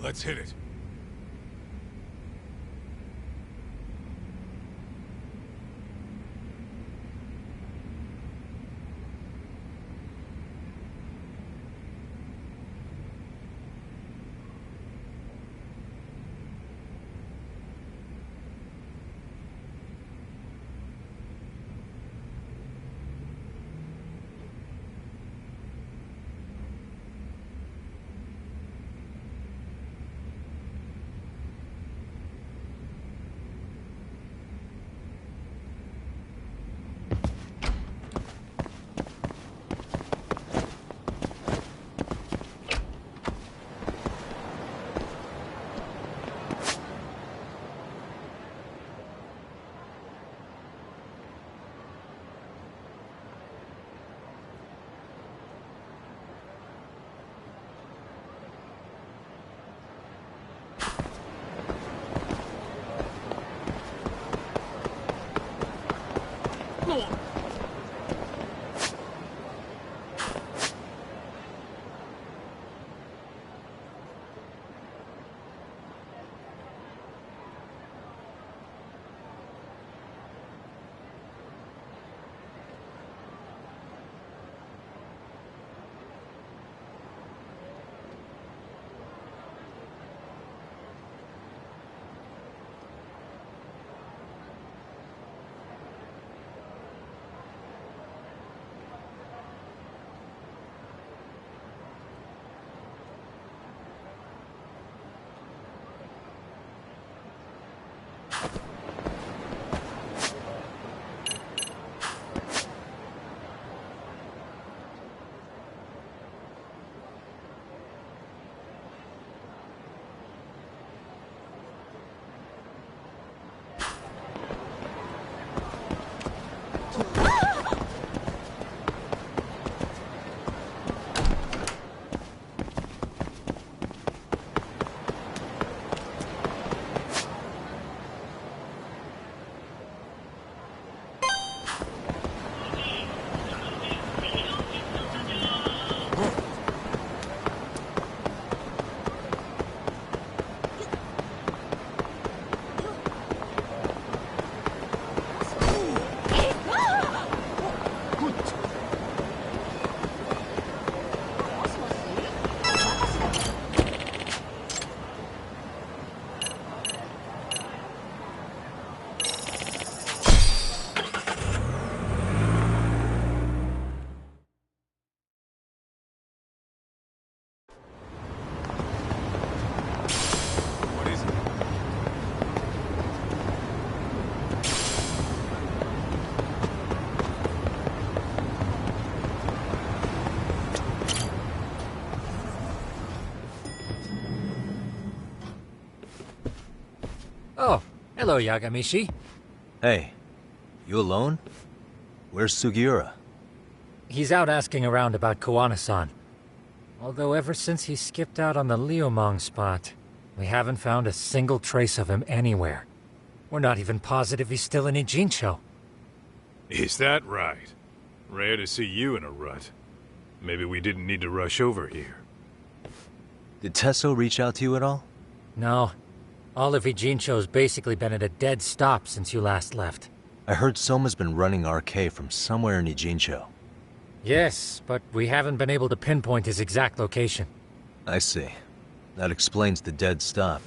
Let's hit it. What is it? Oh, hello, Yagamishi. Hey, you alone? Where's Sugiura? He's out asking around about Koana-san. Although ever since he skipped out on the Liumang spot, we haven't found a single trace of him anywhere. We're not even positive he's still in Ijincho. Is that right? Rare to see you in a rut. Maybe we didn't need to rush over here. Did Tesso reach out to you at all? No. All of Ijincho's basically been at a dead stop since you last left. I heard Soma's been running RK from somewhere in Ijincho. Yes, but we haven't been able to pinpoint his exact location. I see. That explains the dead stop.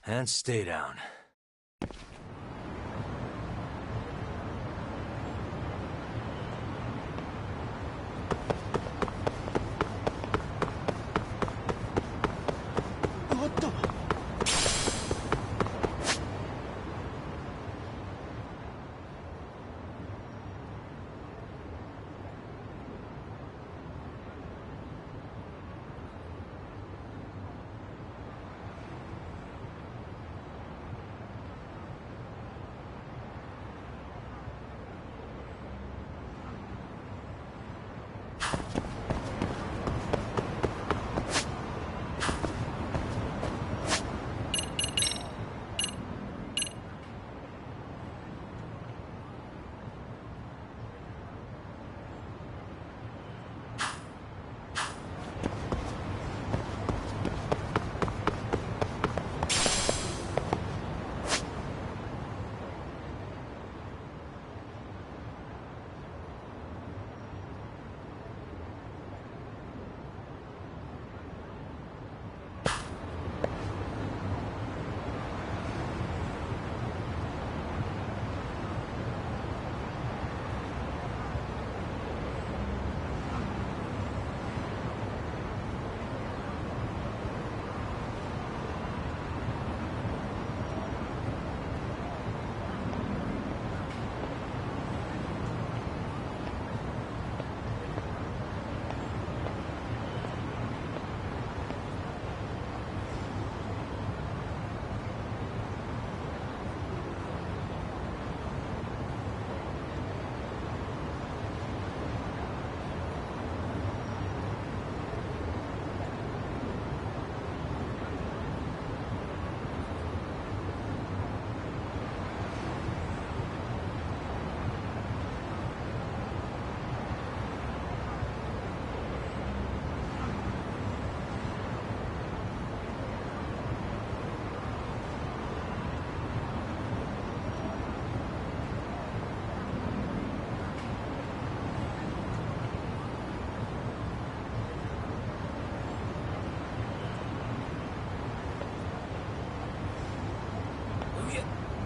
And stay down.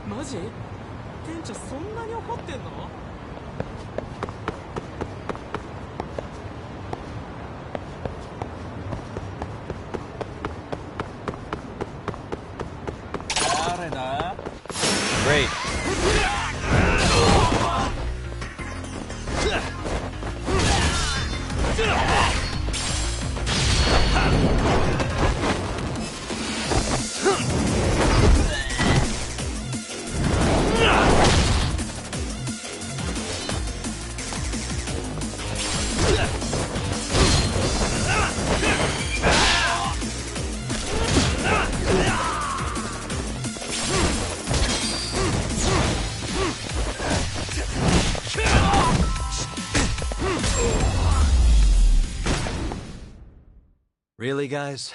マジ？店長そんなに怒ってんの？誰だ？ Great. Really, guys?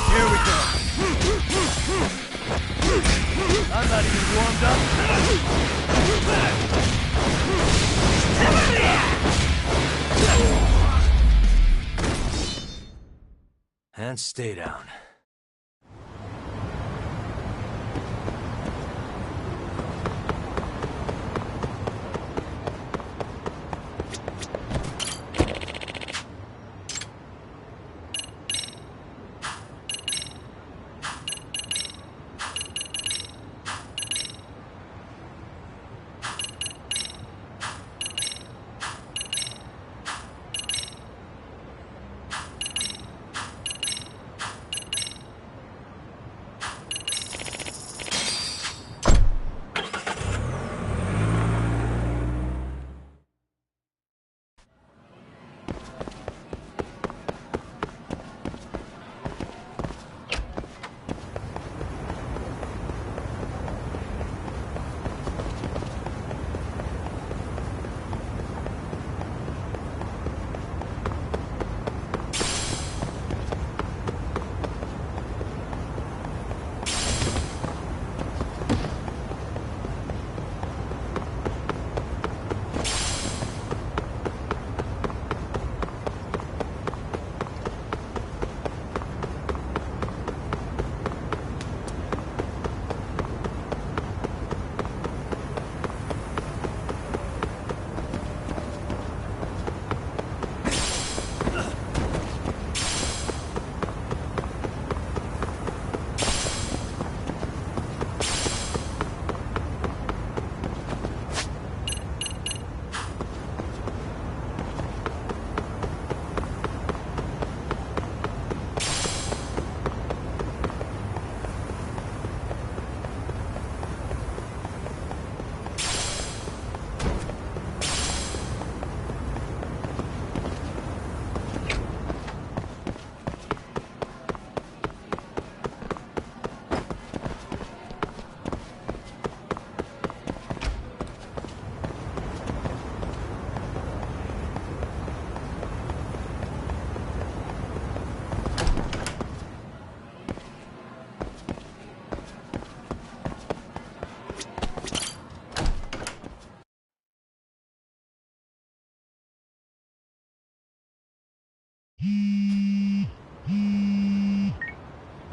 Here we go. I'm not even warmed up. And stay down.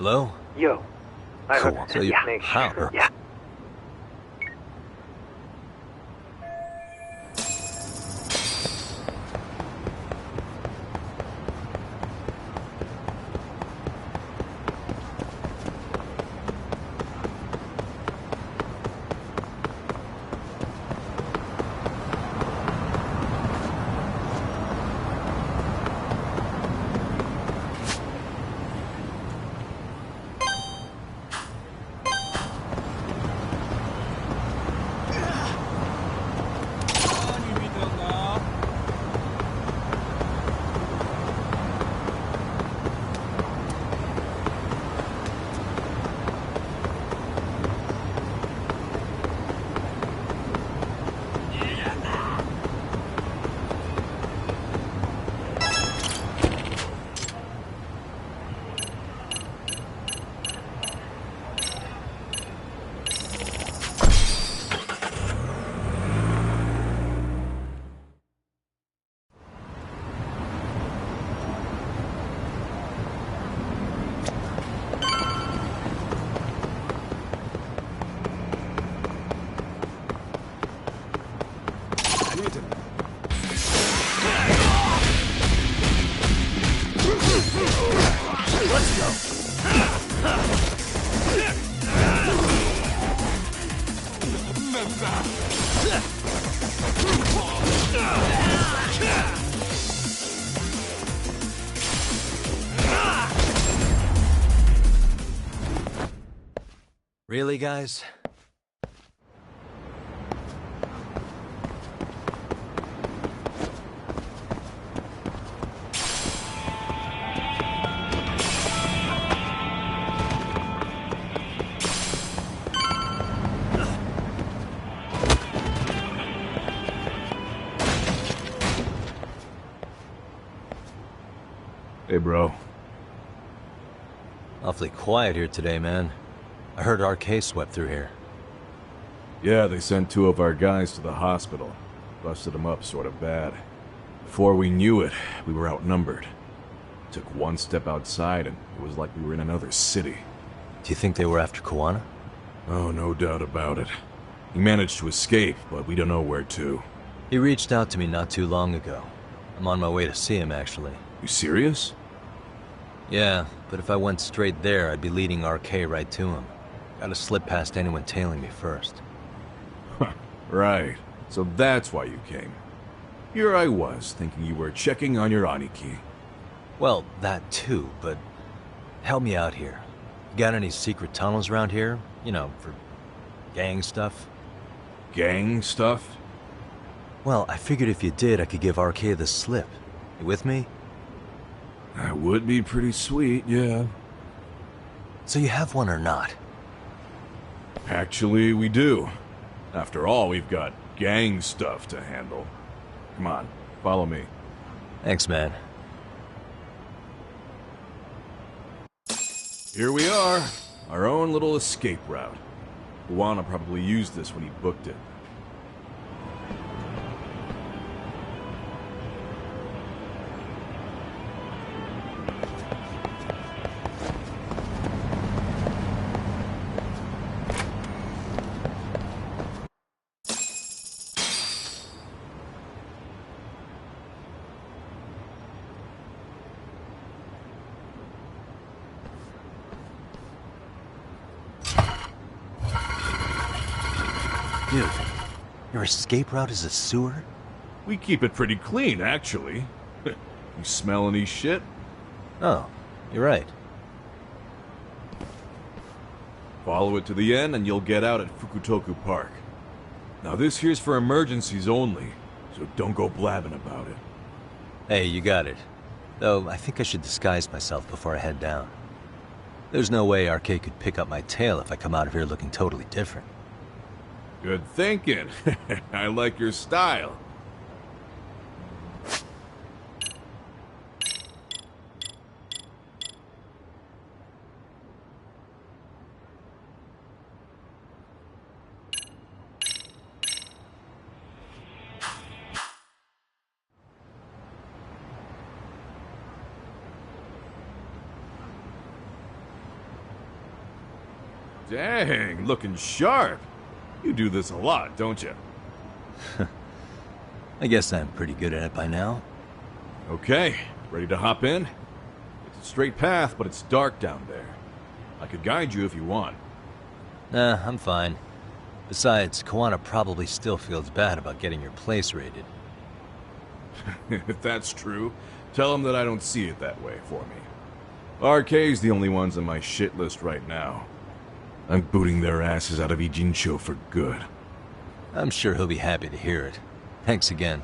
Hello? Yo. I Cool. heard. So you... Yeah. How? Yeah. Really, guys? Hey, bro. Awfully quiet here today, man. I heard RK swept through here. Yeah, they sent 2 of our guys to the hospital. Busted them up sort of bad. Before we knew it, we were outnumbered. Took one step outside and it was like we were in another city. Do you think they were after Kuwana? Oh, no doubt about it. He managed to escape, but we don't know where to. He reached out to me not too long ago. I'm on my way to see him, actually. You serious? Yeah, but if I went straight there, I'd be leading RK right to him. Gotta slip past anyone tailing me first. Right. So that's why you came. Here I was, thinking you were checking on your Aniki. Well, that too, but help me out here. You got any secret tunnels around here? You know, for gang stuff? Gang stuff? Well, I figured if you did, I could give RK the slip. You with me? That would be pretty sweet, yeah. So you have one or not? Actually, we do. After all, we've got gang stuff to handle. Come on, follow me. Thanks, man. Here we are. Our own little escape route. Kuwana probably used this when he booked it. Dude, your escape route is a sewer? We keep it pretty clean, actually. You smell any shit? Oh, you're right. Follow it to the end and you'll get out at Fukutoku Park. Now this here's for emergencies only, so don't go blabbing about it. Hey, you got it. Though, I think I should disguise myself before I head down. There's no way RK could pick up my tail if I come out of here looking totally different. Good thinking. I like your style. Dang, looking sharp. You do this a lot, don't you? I guess I'm pretty good at it by now. Okay, ready to hop in? It's a straight path, but it's dark down there. I could guide you if you want. Nah, I'm fine. Besides, Koana probably still feels bad about getting your place raided. If that's true, tell him that I don't see it that way for me. RK's the only ones on my shit list right now. I'm booting their asses out of Ijincho for good. I'm sure he'll be happy to hear it. Thanks again.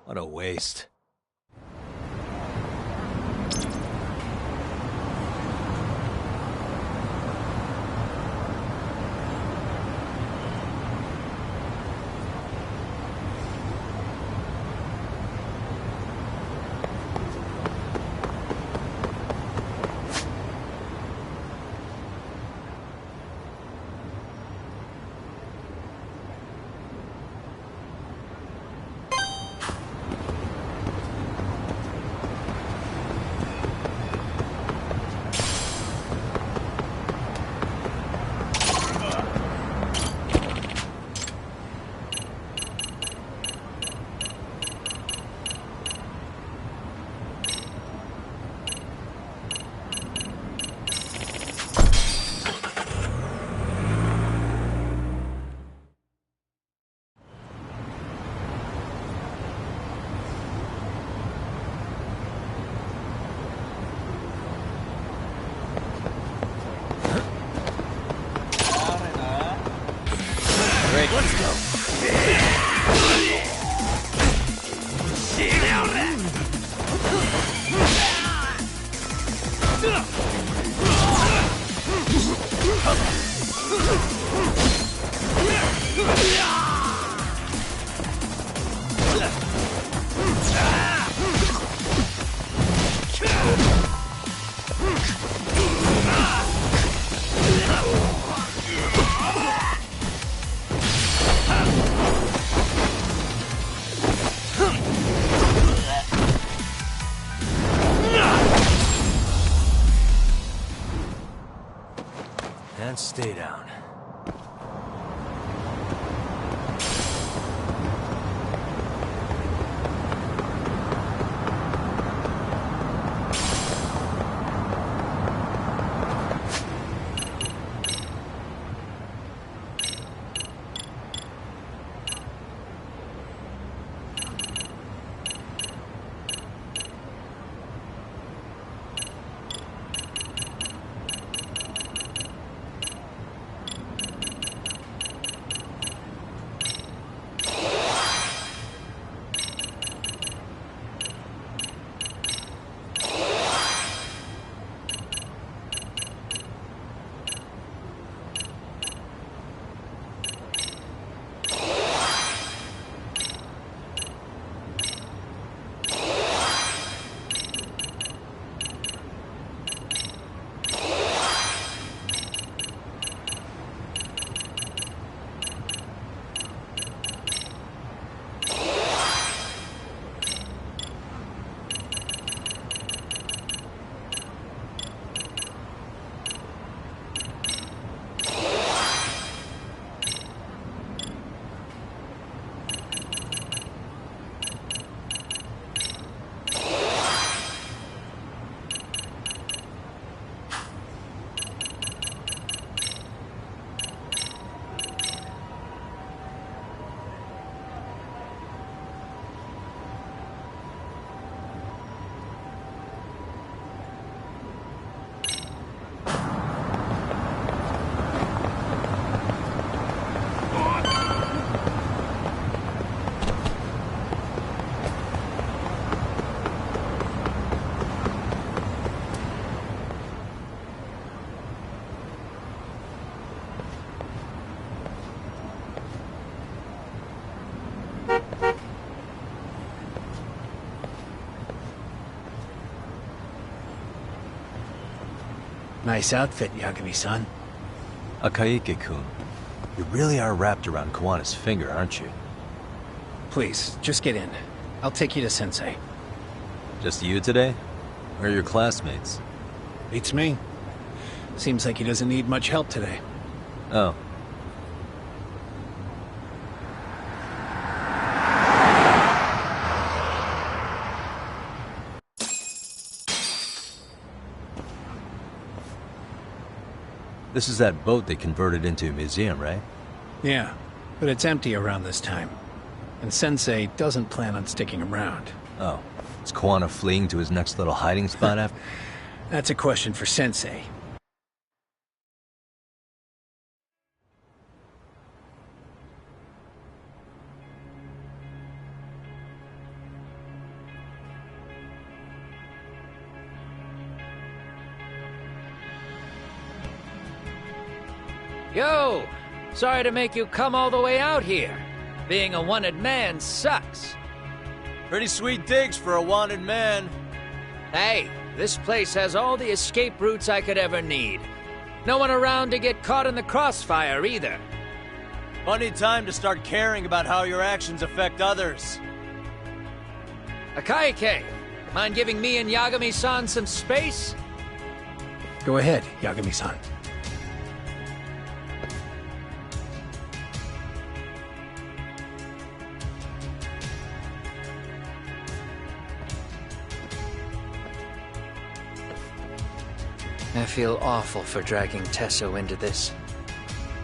What a waste. And stay down. Nice outfit, Yagami-san. Akaike-kun, you really are wrapped around Kawana's finger, aren't you? Please, just get in. I'll take you to Sensei. Just you today? Or your classmates? Beats me. Seems like he doesn't need much help today. Oh. This is that boat they converted into a museum, right? Yeah, but it's empty around this time. And Sensei doesn't plan on sticking around. Oh. Is Kawana fleeing to his next little hiding spot after? That's a question for Sensei. Yo! Sorry to make you come all the way out here. Being a wanted man sucks. Pretty sweet digs for a wanted man. Hey, this place has all the escape routes I could ever need. No one around to get caught in the crossfire either. Funny time to start caring about how your actions affect others. Akaike, mind giving me and Yagami-san some space? Go ahead, Yagami-san. I feel awful for dragging Tesso into this.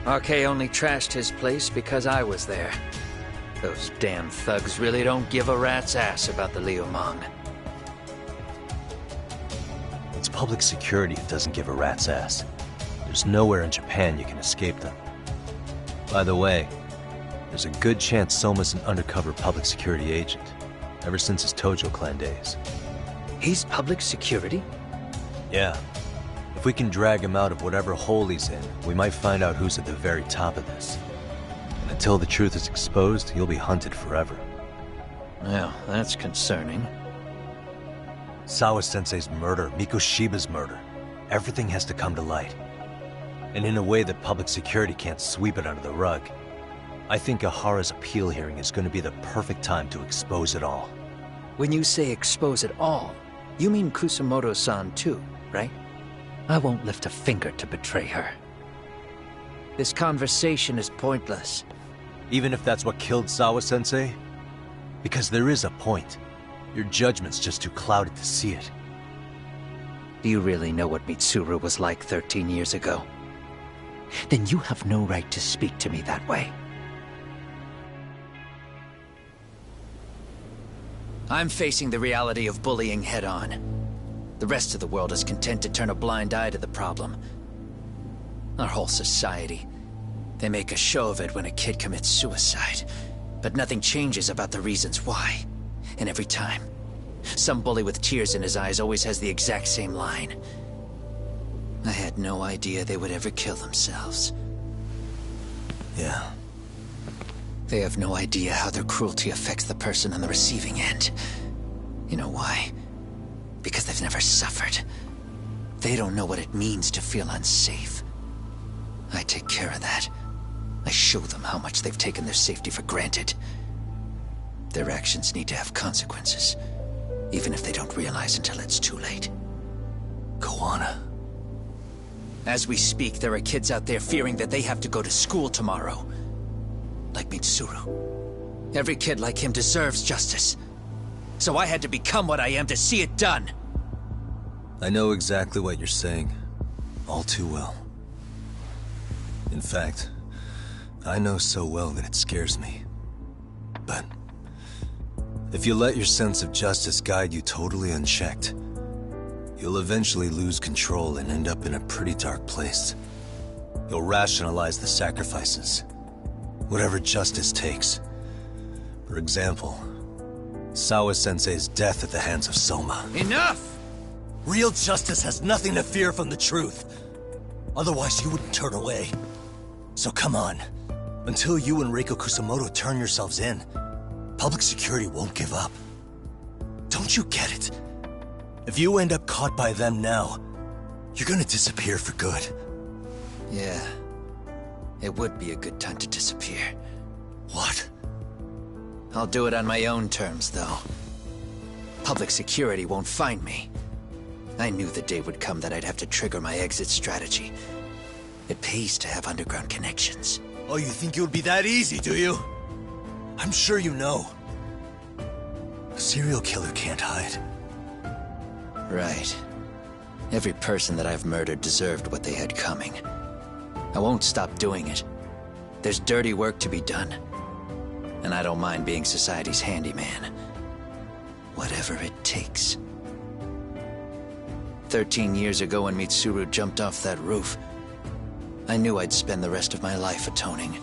RK only trashed his place because I was there. Those damn thugs really don't give a rat's ass about the Liumang. It's public security who doesn't give a rat's ass. There's nowhere in Japan you can escape them. By the way, there's a good chance Soma's an undercover public security agent, ever since his Tojo clan days. He's public security? Yeah. If we can drag him out of whatever hole he's in, we might find out who's at the very top of this. And until the truth is exposed, he'll be hunted forever. Well, that's concerning. Sawa-sensei's murder, Mikoshiba's murder. Everything has to come to light. And in a way that public security can't sweep it under the rug. I think Ahara's appeal hearing is going to be the perfect time to expose it all. When you say expose it all, you mean Kusamoto-san too, right? I won't lift a finger to betray her. This conversation is pointless. Even if that's what killed Sawa-sensei? Because there is a point. Your judgment's just too clouded to see it. Do you really know what Mitsuru was like 13 years ago? Then you have no right to speak to me that way. I'm facing the reality of bullying head-on. The rest of the world is content to turn a blind eye to the problem. Our whole society. They make a show of it when a kid commits suicide. But nothing changes about the reasons why. And every time, some bully with tears in his eyes always has the exact same line. I had no idea they would ever kill themselves. Yeah. They have no idea how their cruelty affects the person on the receiving end. You know why? Because they've never suffered. They don't know what it means to feel unsafe. I take care of that. I show them how much they've taken their safety for granted. Their actions need to have consequences, even if they don't realize until it's too late. Kawana. As we speak, there are kids out there fearing that they have to go to school tomorrow. Like Mitsuru. Every kid like him deserves justice. So I had to become what I am to see it done. I know exactly what you're saying. All too well. In fact, I know so well that it scares me. But if you let your sense of justice guide you totally unchecked, you'll eventually lose control and end up in a pretty dark place. You'll rationalize the sacrifices, whatever justice takes. For example, Sawa-sensei's death at the hands of Soma. Enough! Real justice has nothing to fear from the truth. Otherwise, you wouldn't turn away. So come on. Until you and Reiko Kusamoto turn yourselves in, public security won't give up. Don't you get it? If you end up caught by them now, You're gonna disappear for good. Yeah. It would be a good time to disappear. What? I'll do it on my own terms, though. Public security won't find me. I knew the day would come that I'd have to trigger my exit strategy. It pays to have underground connections. Oh, you think it would be that easy, do you? I'm sure you know. A serial killer can't hide. Right. Every person that I've murdered deserved what they had coming. I won't stop doing it. There's dirty work to be done. And I don't mind being society's handyman. Whatever it takes. 13 years ago when Mitsuru jumped off that roof, I knew I'd spend the rest of my life atoning.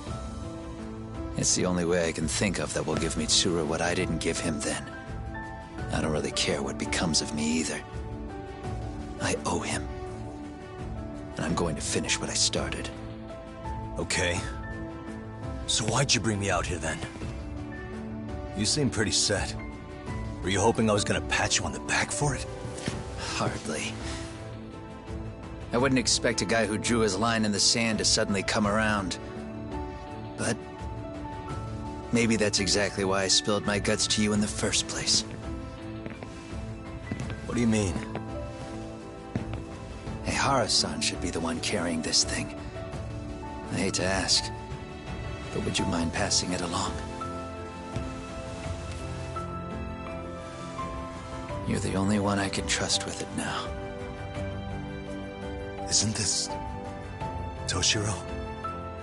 It's the only way I can think of that will give Mitsuru what I didn't give him then. I don't really care what becomes of me either. I owe him. And I'm going to finish what I started. Okay. So why'd you bring me out here then? You seem pretty set. Were you hoping I was gonna pat you on the back for it? Hardly. I wouldn't expect a guy who drew his line in the sand to suddenly come around. But maybe that's exactly why I spilled my guts to you in the first place. What do you mean? Ehara-san should be the one carrying this thing. I hate to ask, but would you mind passing it along? You're the only one I can trust with it now. Isn't this... Toshiro?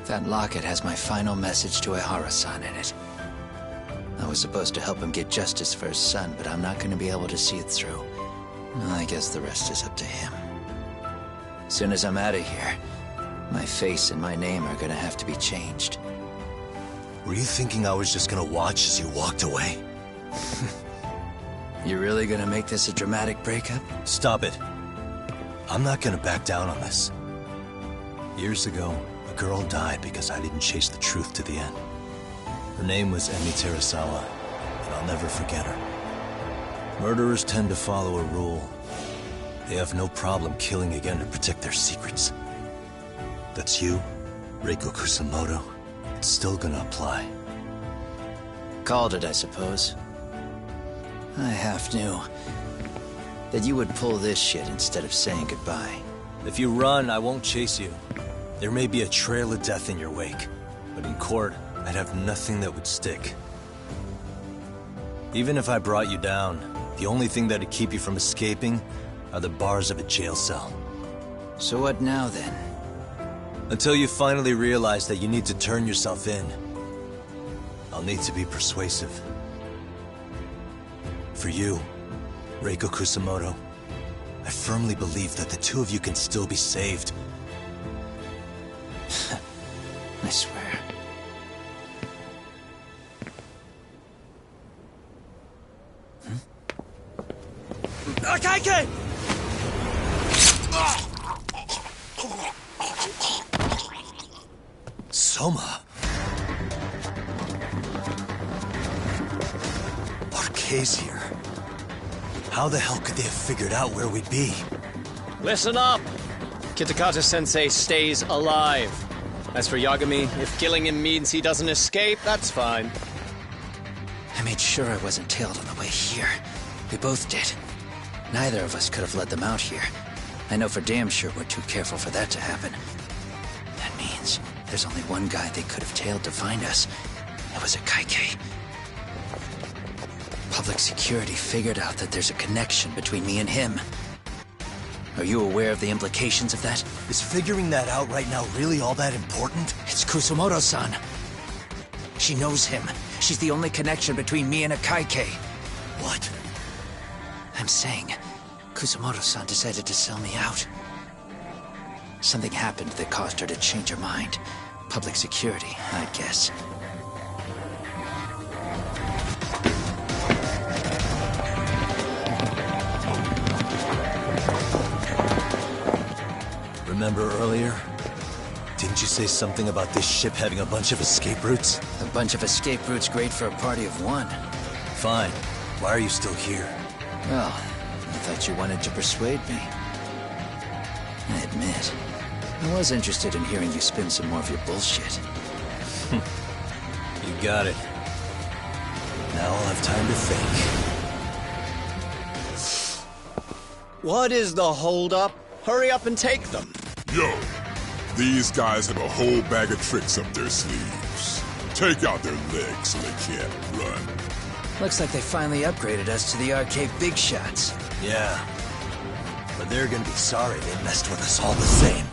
That locket has my final message to Ehara-san in it. I was supposed to help him get justice for his son, but I'm not going to be able to see it through. I guess the rest is up to him. Soon as I'm out of here, my face and my name are gonna have to be changed. Were you thinking I was just gonna watch as you walked away? You really gonna make this a dramatic breakup? Stop it. I'm not gonna back down on this. Years ago, a girl died because I didn't chase the truth to the end. Her name was Emi Terasawa, and I'll never forget her. Murderers tend to follow a rule. They have no problem killing again to protect their secrets. That's you, Reiko Kusamoto. It's still gonna apply. Called it, I suppose. I half knew that you would pull this shit instead of saying goodbye. If you run, I won't chase you. There may be a trail of death in your wake, but in court, I'd have nothing that would stick. Even if I brought you down, the only thing that'd keep you from escaping are the bars of a jail cell. So what now, then? Until you finally realize that you need to turn yourself in, I'll need to be persuasive. For you, Reiko Kusamoto, I firmly believe that the two of you can still be saved. I swear. Akaike! Soma! Parquet's here. How the hell could they have figured out where we'd be? Listen up! Kitakata-sensei stays alive. As for Yagami, if killing him means he doesn't escape, that's fine. I made sure I wasn't tailed on the way here. We both did. Neither of us could have led them out here. I know for damn sure we're too careful for that to happen. That means there's only one guy they could have tailed to find us. It was Akaike. Public security figured out that there's a connection between me and him. Are you aware of the implications of that? Is figuring that out right now really all that important? It's Kusamoto-san. She knows him. She's the only connection between me and Akaike. What? I'm saying, Kusamoto-san decided to sell me out. Something happened that caused her to change her mind. Public security, I'd guess. Remember earlier? Didn't you say something about this ship having a bunch of escape routes? A bunch of escape routes great for a party of one. Fine. Why are you still here? Well, I thought you wanted to persuade me. admit, I was interested in hearing you spin some more of your bullshit. You got it. Now I'll have time to think. What is the holdup? Hurry up and take them. Yo, these guys have a whole bag of tricks up their sleeves. Take out their legs so they can't run. Looks like they finally upgraded us to the arcade big shots. Yeah. But they're gonna be sorry they messed with us all the same.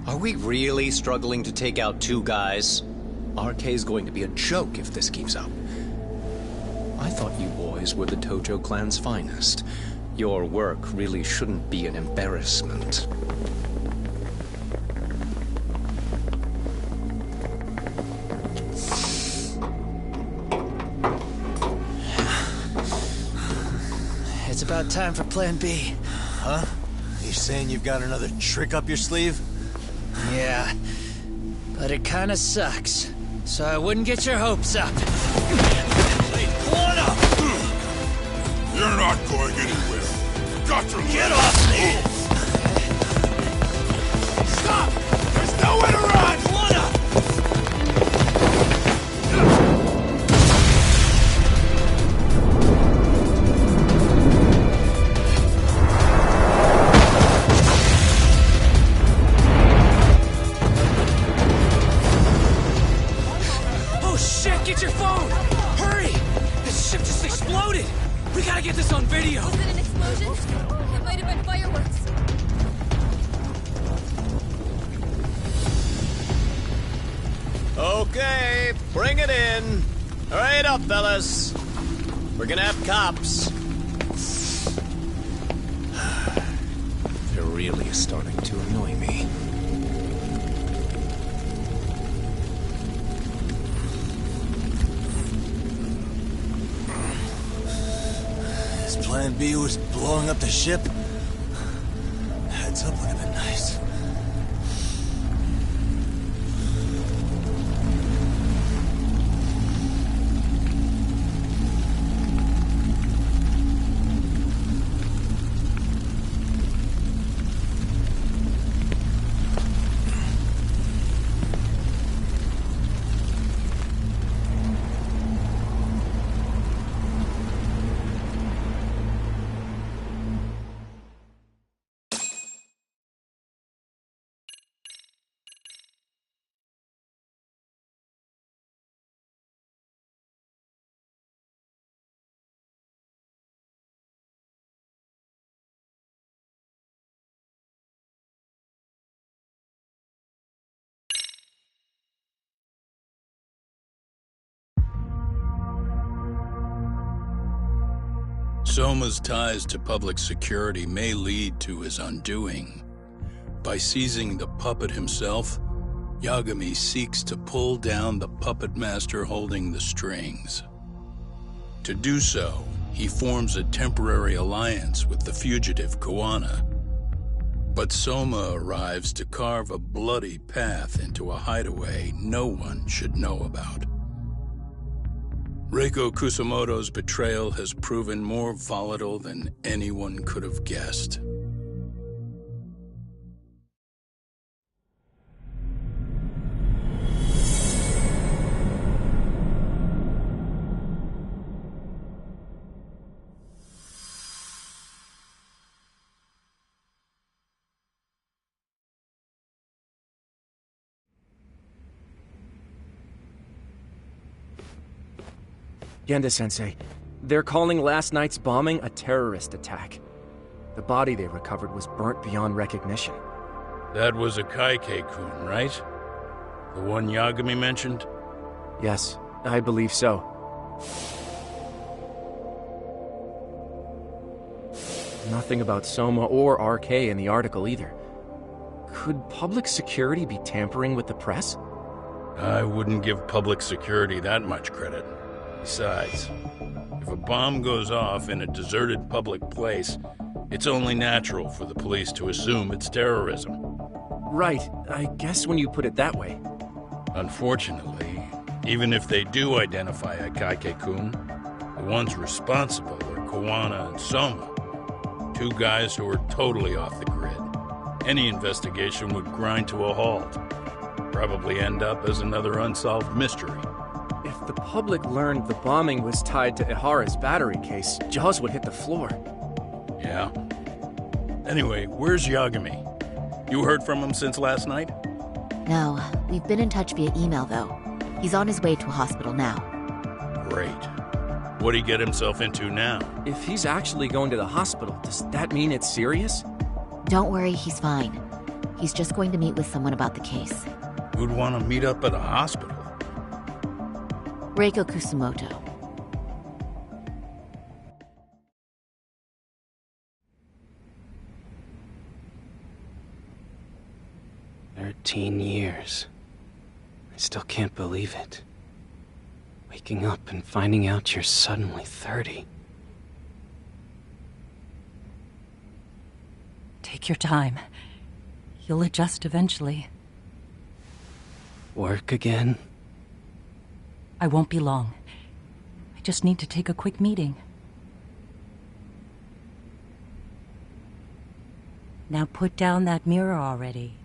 Are we really struggling to take out two guys? RK's going to be a joke if this keeps up. I thought you boys were the Tojo clan's finest. Your work really shouldn't be an embarrassment. It's about time for Plan B. Huh? You saying you've got another trick up your sleeve? Yeah, but it kinda sucks. So I wouldn't get your hopes up. You're not going anywhere. Got to Get off me! Stop! There's nowhere to run! Oh shit, get your phone! Hurry! This ship just exploded! We gotta get this on video! Was it an explosion? It might have been fireworks. Okay, bring it in. Hurry it up, fellas. We're gonna have cops. They're really starting to annoy me. Plan B was blowing up the ship. Heads up would have been nice. Soma's ties to public security may lead to his undoing. By seizing the puppet himself, Yagami seeks to pull down the puppet master holding the strings. To do so, he forms a temporary alliance with the fugitive Kuwana. But Soma arrives to carve a bloody path into a hideaway no one should know about. Reiko Kusamoto's betrayal has proven more volatile than anyone could have guessed. Genda-sensei, they're calling last night's bombing a terrorist attack. The body they recovered was burnt beyond recognition. That was a Kaike-kun, right? The one Yagami mentioned? Yes, I believe so. Nothing about Soma or RK in the article either. Could public security be tampering with the press? I wouldn't give public security that much credit. Besides, if a bomb goes off in a deserted public place, it's only natural for the police to assume it's terrorism. Right, I guess when you put it that way. Unfortunately, even if they do identify Akaike-kun, the ones responsible are Kuwana and Soma. Two guys who are totally off the grid. Any investigation would grind to a halt. Probably end up as another unsolved mystery. If the public learned the bombing was tied to Ihara's battery case, jaws would hit the floor. Yeah. Anyway, where's Yagami? You heard from him since last night? No, we've been in touch via email though. He's on his way to a hospital now. Great. What'd he get himself into now? If he's actually going to the hospital, does that mean it's serious? Don't worry, he's fine. He's just going to meet with someone about the case. Who'd want to meet up at a hospital? Reiko Kusumoto. Years. I still can't believe it. Waking up and finding out you're suddenly 30. Take your time. You'll adjust eventually. Work again? I won't be long. I just need to take a quick meeting. Now put down that mirror already.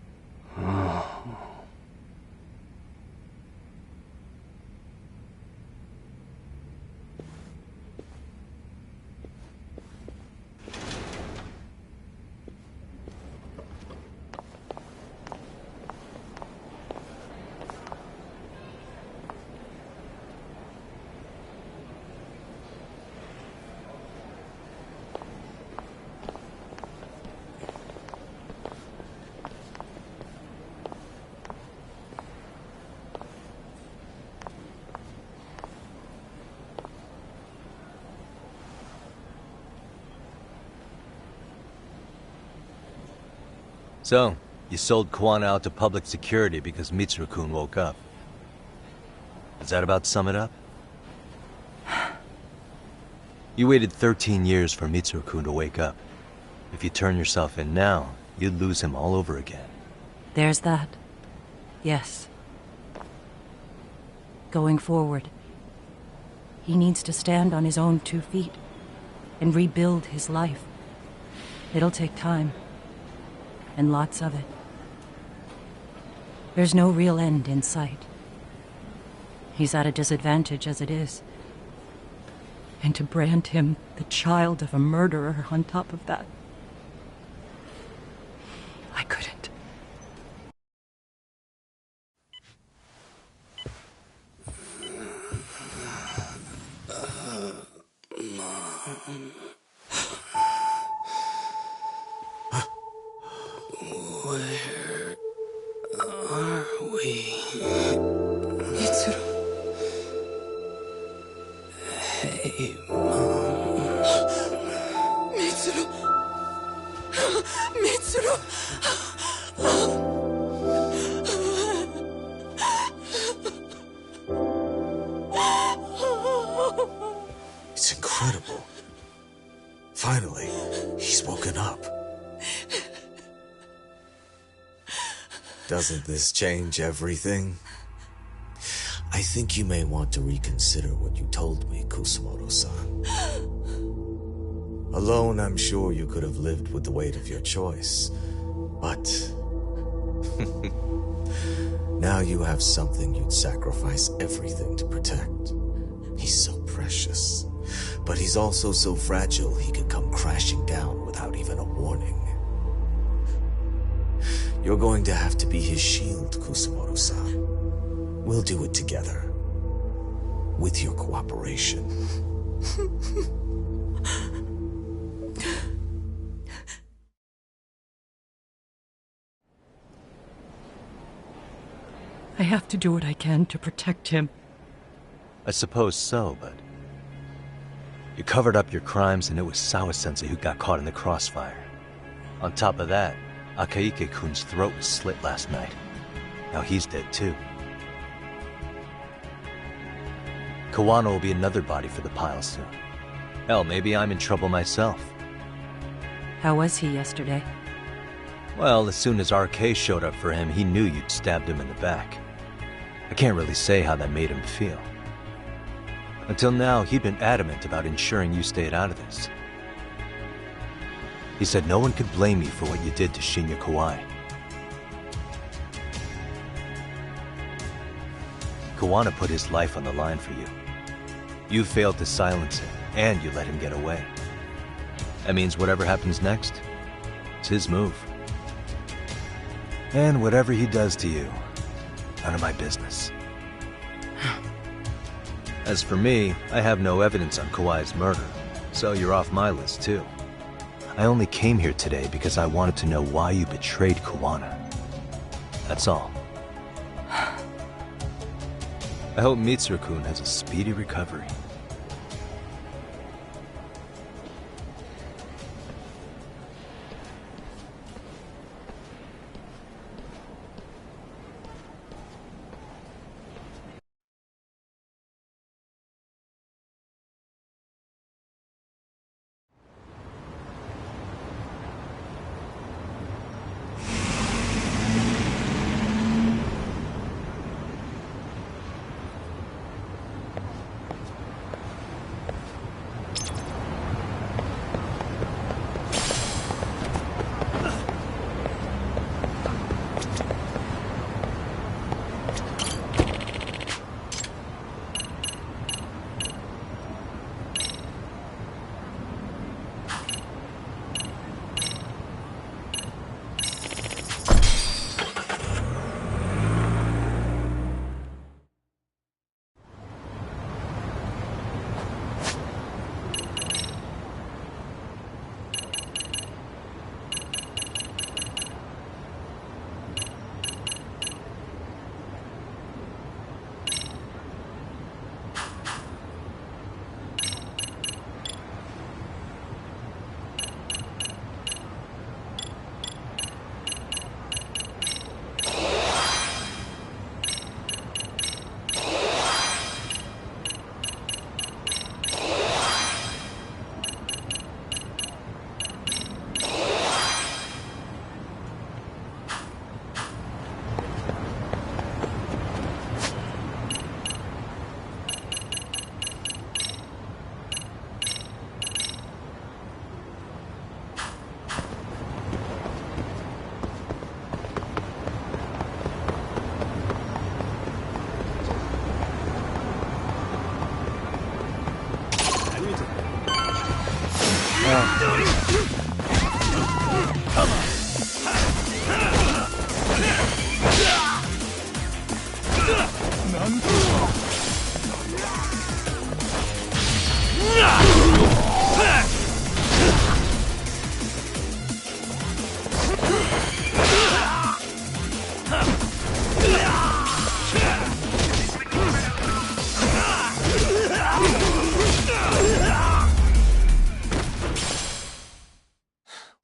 So, you sold Kuwana out to public security because Mitsuru-kun woke up. Does that about sum it up? You waited 13 years for Mitsuru-kun to wake up. If you turn yourself in now, you'd lose him all over again. There's that. Yes. Going forward, he needs to stand on his own 2 feet and rebuild his life. It'll take time. And lots of it. There's no real end in sight. He's at a disadvantage as it is. And to brand him the child of a murderer on top of that, I couldn't. Where are we? Mitsuru. Hey, Mom. Mitsuru. Mitsuru. It's incredible. Finally, he's woken up. Doesn't this change everything? I think you may want to reconsider what you told me, Kusumoto-san. Alone, I'm sure you could have lived with the weight of your choice. But... now you have something you'd sacrifice everything to protect. He's so precious. But he's also so fragile he could come crashing down without even a warning. You're going to have to be his shield, Kusumoto-san. We'll do it together. With your cooperation. I have to do what I can to protect him. I suppose so, but... You covered up your crimes and it was Sawa-sensei who got caught in the crossfire. On top of that, Akaike-kun's throat was slit last night. Now he's dead too. Kawano will be another body for the pile soon. Hell, maybe I'm in trouble myself. How was he yesterday? Well, as soon as RK showed up for him, he knew you'd stabbed him in the back. I can't really say how that made him feel. Until now, he'd been adamant about ensuring you stayed out of this. He said no one could blame you for what you did to Shinya Kawai. Kawana put his life on the line for you. You failed to silence him, and you let him get away. That means whatever happens next, it's his move. And whatever he does to you, none of my business. As for me, I have no evidence on Kawai's murder, so you're off my list too. I only came here today because I wanted to know why you betrayed Kawana. That's all. I hope Mitsuru-kun has a speedy recovery.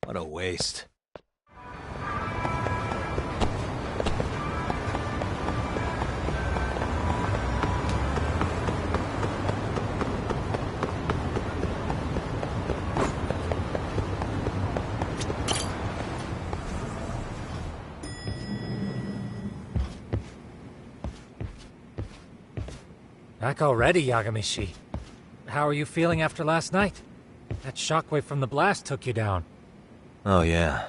What a waste. Back already, Yagamishi. How are you feeling after last night? That shockwave from the blast took you down. Oh yeah.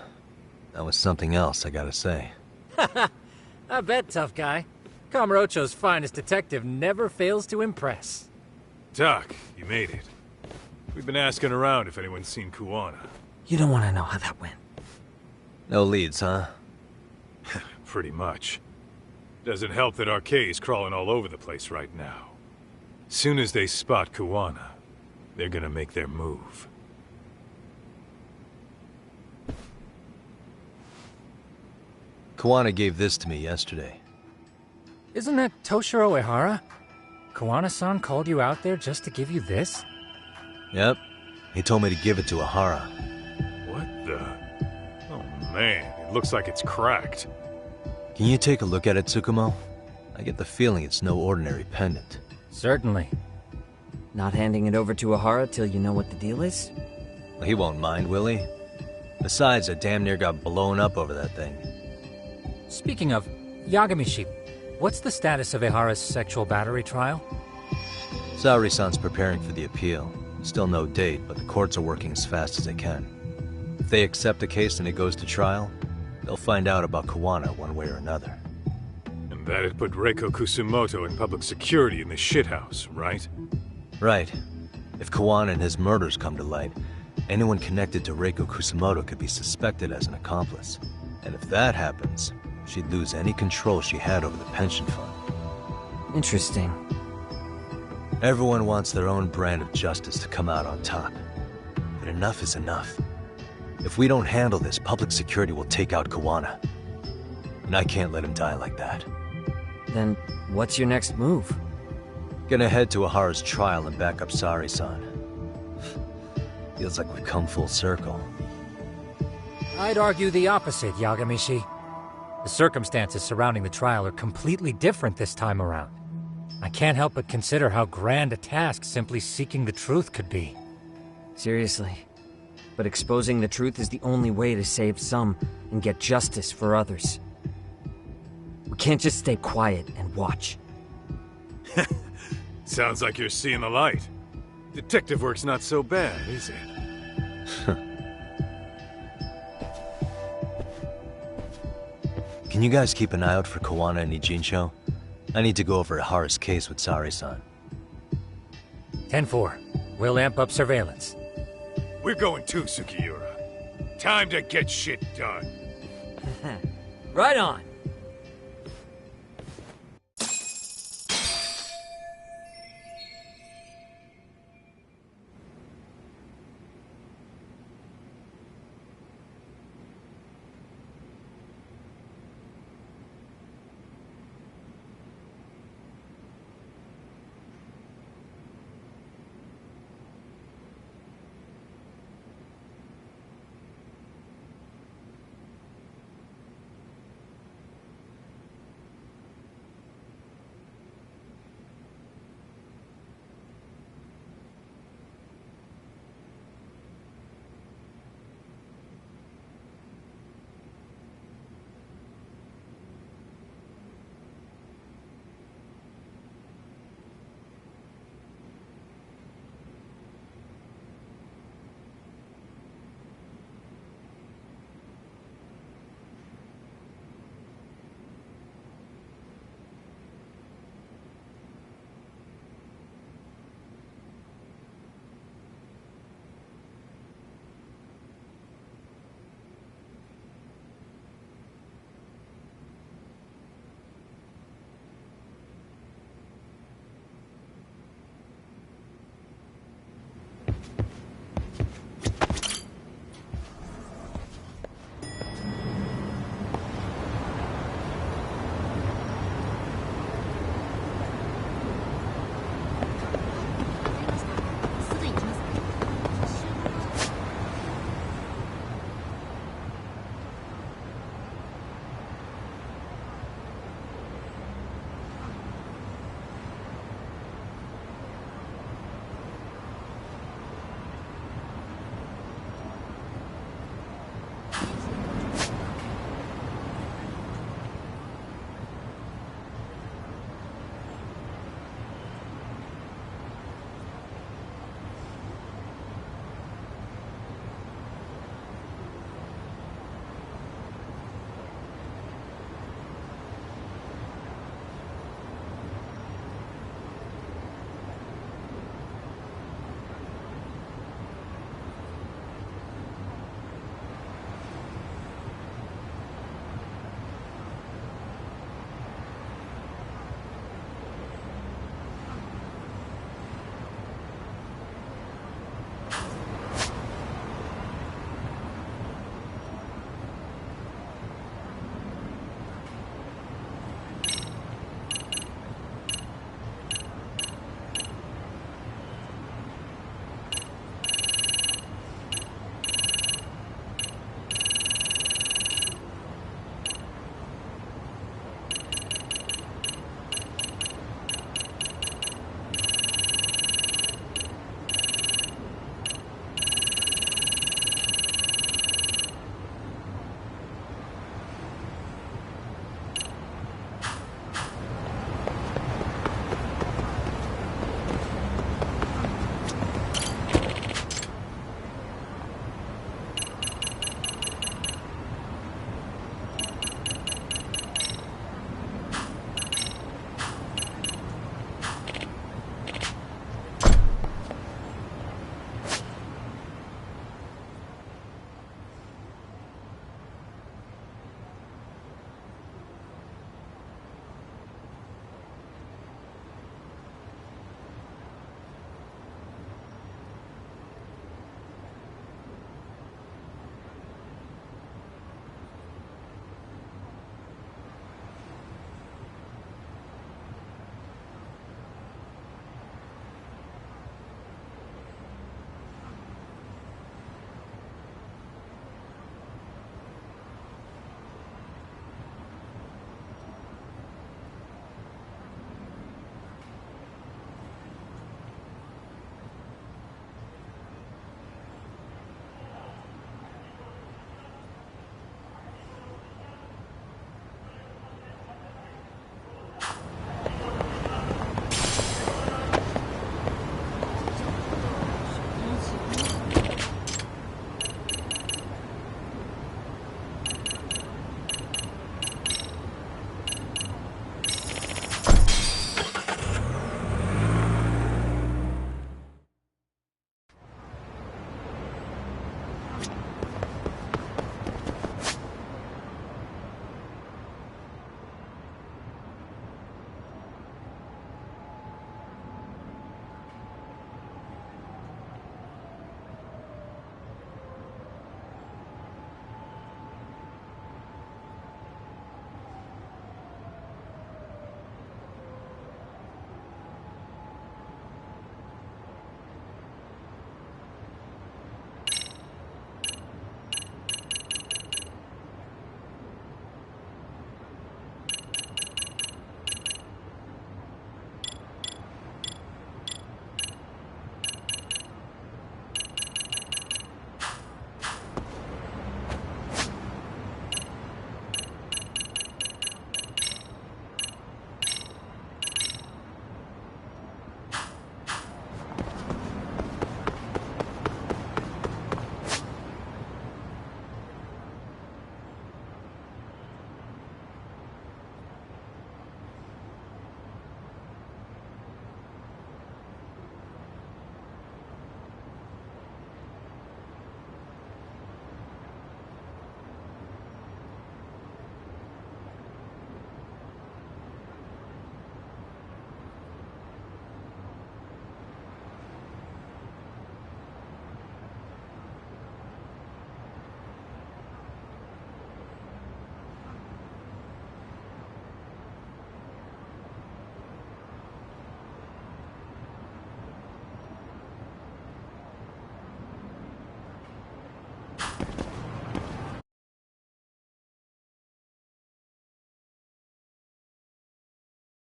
That was something else, I gotta say. I bet, tough guy. Kamurocho's finest detective never fails to impress. Doc, you made it. We've been asking around if anyone's seen Kuwana. You don't want to know how that went. No leads, huh? Pretty much. Doesn't help that RK's crawling all over the place right now. Soon as they spot Kuwana, they're gonna make their move. Kawana gave this to me yesterday. Isn't that Toshiro Ehara? Kawana-san called you out there just to give you this? Yep. He told me to give it to Ahara. What the? Oh man, it looks like it's cracked. Can you take a look at it, Tsukumo? I get the feeling it's no ordinary pendant. Certainly. Not handing it over to Ahara till you know what the deal is? Well, he won't mind, will he? Besides, I damn near got blown up over that thing. Speaking of, Yagamishi, what's the status of Ehara's sexual battery trial? Saori-san's preparing for the appeal. Still no date, but the courts are working as fast as they can. If they accept the case and it goes to trial, they'll find out about Kawana one way or another. And that'd put Reiko Kusumoto in public security in the shithouse, right? Right. If Kawana and his murders come to light, anyone connected to Reiko Kusumoto could be suspected as an accomplice. And if that happens, she'd lose any control she had over the pension fund. Interesting. Everyone wants their own brand of justice to come out on top. But enough is enough. If we don't handle this, public security will take out Kawana. And I can't let him die like that. Then, what's your next move? Gonna head to Ahara's trial and back up Saori-san. Feels like we've come full circle. I'd argue the opposite, Yagamishi. The circumstances surrounding the trial are completely different this time around. I can't help but consider how grand a task simply seeking the truth could be. Seriously. But exposing the truth is the only way to save some and get justice for others. We can't just stay quiet and watch. Sounds like you're seeing the light. Detective work's not so bad, is it? Can you guys keep an eye out for Kawana and Ijincho? I need to go over Ahara's case with Saori-san. 10-4. We'll amp up surveillance. We're going too, Sukiura. Time to get shit done. Right on.